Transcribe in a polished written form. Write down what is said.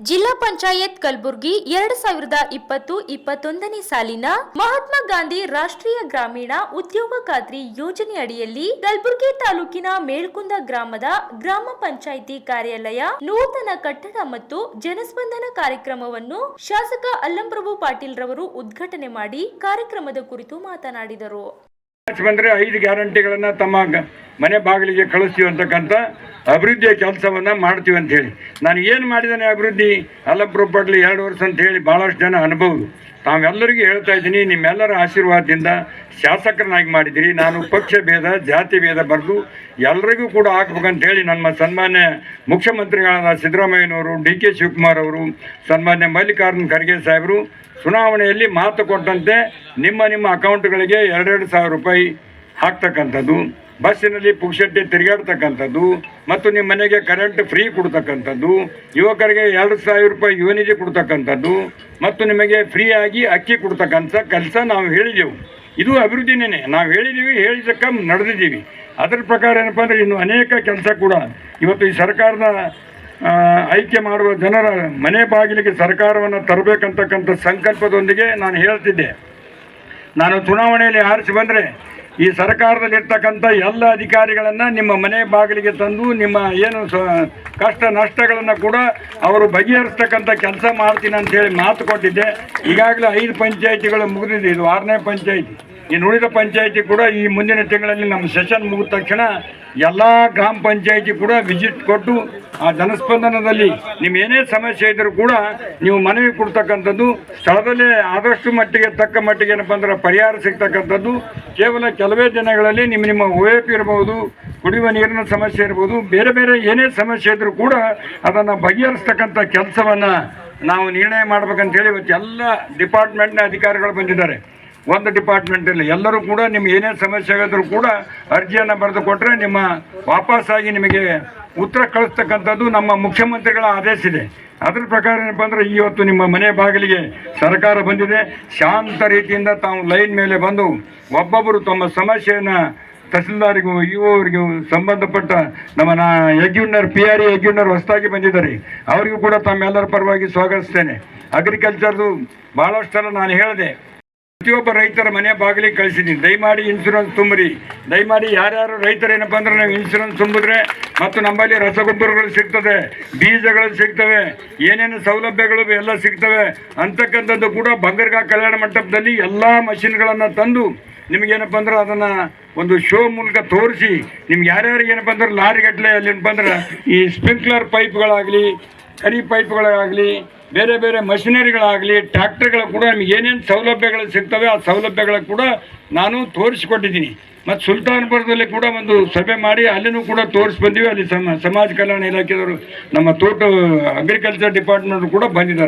ಜಿಲ್ಲಾ ಪಂಚಾಯತ್ ಕಲಬುರಗಿ 2020-21ನೇ ಸಾಲಿನ ಮಹಾತ್ಮ ಗಾಂಧಿ ರಾಷ್ಟ್ರೀಯ ಗ್ರಾಮೀಣ ಉದ್ಯೋಗ ಖಾತ್ರಿ ಯೋಜನೆ ಅಡಿಯಲ್ಲಿ ಕಲಬುರಗಿ ತಾಲೂಕಿನ ಮೇಲ್ಕುಂದ ಗ್ರಾಮದ ಗ್ರಾಮ ಪಂಚಾಯಿತಿ ಕಾರ್ಯಾಲಯ ನೂತನ ಕಟ್ಟಡ ಮತ್ತು ಜನಸ್ಪಂದನ ಕಾರ್ಯಕ್ರಮವನ್ನು ಶಾಸಕ ಅಲ್ಲಂಪ್ರಭು ಪಾಟೀಲ್ ರವರು ಉದ್ಘಾಟನೆ ಮಾಡಿ ಕಾರ್ಯಕ್ರಮದ ಕುರಿತು ಮಾತನಾಡಿದರು. ಬಂದರೆ 5 ಗ್ಯಾರಂಟಿಗಳನ್ನು ತಮ್ಮ ಮನೆ ಬಾಗಿಲಿಗೆ ಕಳಿಸ್ತೀವಿ ಅಂತಕ್ಕಂಥ ಅಭಿವೃದ್ಧಿಯ ಕೆಲಸವನ್ನು ಮಾಡ್ತೀವಿ ಅಂತ ಹೇಳಿ ನಾನು ಏನು ಮಾಡಿದ್ದೇನೆ ಅಭಿವೃದ್ಧಿ ಅಲ್ಲಂಪ್ರಭು ಪಾಟೀಲ್ 2 ವರ್ಷ ಅಂತ ಹೇಳಿ ಭಾಳಷ್ಟು ಜನ ಅನುಭವ ತಾವೆಲ್ಲರಿಗೂ ಹೇಳ್ತಾ ಇದ್ದೀನಿ. ನಿಮ್ಮೆಲ್ಲರ ಆಶೀರ್ವಾದದಿಂದ ಶಾಸಕರನ್ನಾಗಿ ಮಾಡಿದಿರಿ. ನಾನು ಪಕ್ಷ ಭೇದ ಜಾತಿ ಭೇದ ಬರೆದು ಎಲ್ಲರಿಗೂ ಕೂಡ ಹಾಕ್ಬೇಕಂತ ಹೇಳಿ ನಮ್ಮ ಸನ್ಮಾನ್ಯ ಮುಖ್ಯಮಂತ್ರಿಗಳಾದ ಸಿದ್ದರಾಮಯ್ಯನವರು, ಡಿ ಕೆ ಶಿವಕುಮಾರ್ ಅವರು, ಸನ್ಮಾನ್ಯ ಮಲ್ಲಿಕಾರ್ಜುನ ಖರ್ಗೆ ಸಾಹೇಬರು ಚುನಾವಣೆಯಲ್ಲಿ ಮಾತು ಕೊಟ್ಟಂತೆ ನಿಮ್ಮ ಅಕೌಂಟ್ಗಳಿಗೆ 2,2 ಸಾವಿರ ರೂಪಾಯಿ ಹಾಕ್ತಕ್ಕಂಥದ್ದು, ಬಸ್ಸಿನಲ್ಲಿ ಪುಕ್ಷಟ್ಟೆ ತಿರುಗಾಡ್ತಕ್ಕಂಥದ್ದು ಮತ್ತು ನಿಮ್ಮ ಮನೆಗೆ ಕರೆಂಟ್ ಫ್ರೀ ಕೊಡ್ತಕ್ಕಂಥದ್ದು, ಯುವಕರಿಗೆ 2,000 ರೂಪಾಯಿ ಯುವನಿಧಿ ಕೊಡ್ತಕ್ಕಂಥದ್ದು ಮತ್ತು ನಿಮಗೆ ಫ್ರೀಯಾಗಿ ಅಕ್ಕಿ ಕೊಡ್ತಕ್ಕಂಥ ಕೆಲಸ ನಾವು ಹೇಳಿದೆವು. ಇದು ಅಭಿವೃದ್ಧಿನೇ. ನಾವು ಹೇಳಿದ್ದಕ್ಕೆ ನಡೆದಿದ್ದೀವಿ. ಅದರ ಪ್ರಕಾರ ಏನಪ್ಪ ಅಂದರೆ ಇನ್ನು ಅನೇಕ ಕೆಲಸ ಕೂಡ ಇವತ್ತು ಈ ಸರ್ಕಾರದ ಆಯ್ಕೆ ಮಾಡುವ ಜನರ ಮನೆ ಬಾಗಿಲಿಗೆ ಸರ್ಕಾರವನ್ನು ತರಬೇಕಂತಕ್ಕಂಥ ಸಂಕಲ್ಪದೊಂದಿಗೆ ನಾನು ಹೇಳ್ತಿದ್ದೆ. ನಾನು ಚುನಾವಣೆಯಲ್ಲಿ ಆರಿಸಿ ಬಂದರೆ ಈ ಸರ್ಕಾರದಲ್ಲಿರ್ತಕ್ಕಂಥ ಎಲ್ಲ ಅಧಿಕಾರಿಗಳನ್ನು ನಿಮ್ಮ ಮನೆ ಬಾಗಿಲಿಗೆ ತಂದು ನಿಮ್ಮ ಏನು ಕಷ್ಟ ನಷ್ಟಗಳನ್ನು ಕೂಡ ಅವರು ಬಗೆಹರಿಸ್ತಕ್ಕಂಥ ಕೆಲಸ ಮಾಡ್ತೀನಿ ಅಂಥೇಳಿ ಮಾತು ಕೊಟ್ಟಿದ್ದೆ. ಈಗಾಗಲೇ 5 ಪಂಚಾಯಿತಿಗಳು ಮುಗಿದಿದೆ. ಇದು 6ನೇ ಪಂಚಾಯಿತಿ. ಇನ್ನು ಉಳಿದ ಪಂಚಾಯಿತಿ ಕೂಡ ಈ ಮುಂದಿನ ತಿಂಗಳಲ್ಲಿ ನಮ್ಮ ಸೆಷನ್ ಮುಗಿದ ತಕ್ಷಣ ಎಲ್ಲ ಗ್ರಾಮ ಪಂಚಾಯಿತಿ ಕೂಡ ವಿಸಿಟ್ ಕೊಟ್ಟು ಆ ಜನಸ್ಪಂದನದಲ್ಲಿ ನಿಮ್ಮ ಏನೇ ಸಮಸ್ಯೆ ಇದ್ದರೂ ಕೂಡ ನೀವು ಮನವಿ ಕೊಡ್ತಕ್ಕಂಥದ್ದು, ಸ್ಥಳದಲ್ಲೇ ಆದಷ್ಟು ಮಟ್ಟಿಗೆ ತಕ್ಕ ಮಟ್ಟಿಗೆ ಏನಪ್ಪ ಅಂದ್ರೆ ಪರಿಹಾರ ಸಿಗ್ತಕ್ಕಂಥದ್ದು. ಕೇವಲ ಕೆಲವೇ ದಿನಗಳಲ್ಲಿ ನಿಮ್ಮ OAP ಇರ್ಬೋದು, ಕುಡಿಯುವ ನೀರಿನ ಸಮಸ್ಯೆ ಇರ್ಬೋದು, ಬೇರೆ ಬೇರೆ ಏನೇ ಸಮಸ್ಯೆ ಇದ್ದರೂ ಕೂಡ ಅದನ್ನು ಬಗೆಹರಿಸ್ತಕ್ಕಂಥ ಕೆಲಸವನ್ನು ನಾವು ನಿರ್ಣಯ ಮಾಡ್ಬೇಕಂತೇಳಿ ಇವತ್ತು ಎಲ್ಲ ಡಿಪಾರ್ಟ್ಮೆಂಟ್ನ ಅಧಿಕಾರಿಗಳು ಬಂದಿದ್ದಾರೆ. ಒಂದು ಡಿಪಾರ್ಟ್ಮೆಂಟಲ್ಲಿ ಎಲ್ಲರೂ ಕೂಡ ನಿಮ್ಗೆ ಏನೇ ಸಮಸ್ಯೆ ಆಗಿದ್ರೂ ಕೂಡ ಅರ್ಜಿಯನ್ನು ಬರೆದು ಕೊಟ್ಟರೆ ನಿಮ್ಮ ವಾಪಸ್ಸಾಗಿ ನಿಮಗೆ ಉತ್ತರ ಕಳಿಸ್ತಕ್ಕಂಥದ್ದು ನಮ್ಮ ಮುಖ್ಯಮಂತ್ರಿಗಳ ಆದೇಶ ಇದೆ. ಅದರ ಪ್ರಕಾರ ಏನಪ್ಪ ಅಂದರೆ ಇವತ್ತು ನಿಮ್ಮ ಮನೆ ಬಾಗಿಲಿಗೆ ಸರ್ಕಾರ ಬಂದಿದೆ. ಶಾಂತ ರೀತಿಯಿಂದ ತಾವು ಲೈನ್ ಮೇಲೆ ಬಂದು ಒಬ್ಬೊಬ್ಬರು ತಮ್ಮ ಸಮಸ್ಯೆಯನ್ನು ತಹಸೀಲ್ದಾರಿಗೂ ಅವರಿಗೂ ಸಂಬಂಧಪಟ್ಟ ನಮ್ಮ ಯಜ್ಞಣ್ಣರು PRE ಯಜ್ಞಣ್ಣರು ಹೊಸದಾಗಿ ಬಂದಿದ್ದಾರೆ. ಅವರಿಗೂ ಕೂಡ ತಮ್ಮೆಲ್ಲರ ಪರವಾಗಿ ಸ್ವಾಗತಿಸ್ತೇನೆ. ಅಗ್ರಿಕಲ್ಚರ್ದು ಭಾಳಷ್ಟು ಸಲ ನಾನು ಹೇಳಿದೆ, ಪ್ರತಿಯೊಬ್ಬ ರೈತರ ಮನೆ ಬಾಗಿಲಿಗೆ ಕಳಿಸಿದ್ದೀನಿ. ದಯಮಾಡಿ ಇನ್ಶೂರೆನ್ಸ್ ತುಂಬ್ರಿ. ದಯಮಾಡಿ ಯಾರ್ಯಾರು ರೈತರು ಏನಪ್ಪ ಅಂದ್ರೆ ನಾವು ಇನ್ಶೂರೆನ್ಸ್ ತುಂಬಿದ್ರೆ ಮತ್ತು ನಮ್ಮಲ್ಲಿ ರಸಗೊಬ್ಬರಗಳು ಸಿಗ್ತದೆ, ಬೀಜಗಳು ಸಿಗ್ತವೆ, ಏನೇನು ಸೌಲಭ್ಯಗಳು ಎಲ್ಲ ಸಿಗ್ತವೆ ಅಂತಕ್ಕಂಥದ್ದು ಕೂಡ ಬಂಗರ್ಗಾ ಕಲ್ಯಾಣ ಮಂಟಪದಲ್ಲಿ ಎಲ್ಲ ಮಷಿನ್ಗಳನ್ನು ತಂದು ನಿಮಗೇನಪ್ಪ ಅಂದ್ರೆ ಅದನ್ನು ಒಂದು ಶೋ ಮೂಲಕ ತೋರಿಸಿ ನಿಮ್ಗೆ ಯಾರ್ಯಾರಿಗೆ ಏನಪ್ಪ ಅಂದ್ರೆ ಲಾರಿಗಟ್ಟಲೆ ಅಲ್ಲಿ ಏನಪ್ಪ ಅಂದ್ರೆ ಈ ಸ್ಪ್ರಿಂಕ್ಲರ್ ಪೈಪ್ಗಳಾಗಲಿ, ಕರಿ ಪೈಪ್ಗಳಾಗಲಿ, ಬೇರೆ ಬೇರೆ ಮಷಿನರಿಗಳಾಗಲಿ, ಟ್ರ್ಯಾಕ್ಟರ್ಗಳು ಕೂಡ ನಿಮ್ಗೆ ಏನೇನು ಸೌಲಭ್ಯಗಳು ಸಿಗ್ತವೆ ಆ ಸೌಲಭ್ಯಗಳು ಕೂಡ ನಾನು ತೋರಿಸಿಕೊಟ್ಟಿದ್ದೀನಿ. ಮತ್ತು ಸುಲ್ತಾನ್ಪುರದಲ್ಲಿ ಕೂಡ ಒಂದು ಸಭೆ ಮಾಡಿ ಅಲ್ಲಿನೂ ಕೂಡ ತೋರಿಸಿ ಬಂದೀವಿ. ಅಲ್ಲಿ ಸಮಾಜ ಕಲ್ಯಾಣ ಇಲಾಖೆಯವರು ನಮ್ಮ ಅಗ್ರಿಕಲ್ಚರ್ ಡಿಪಾರ್ಟ್ಮೆಂಟ್ ಕೂಡ ಬಂದಿದ್ದಾರೆ.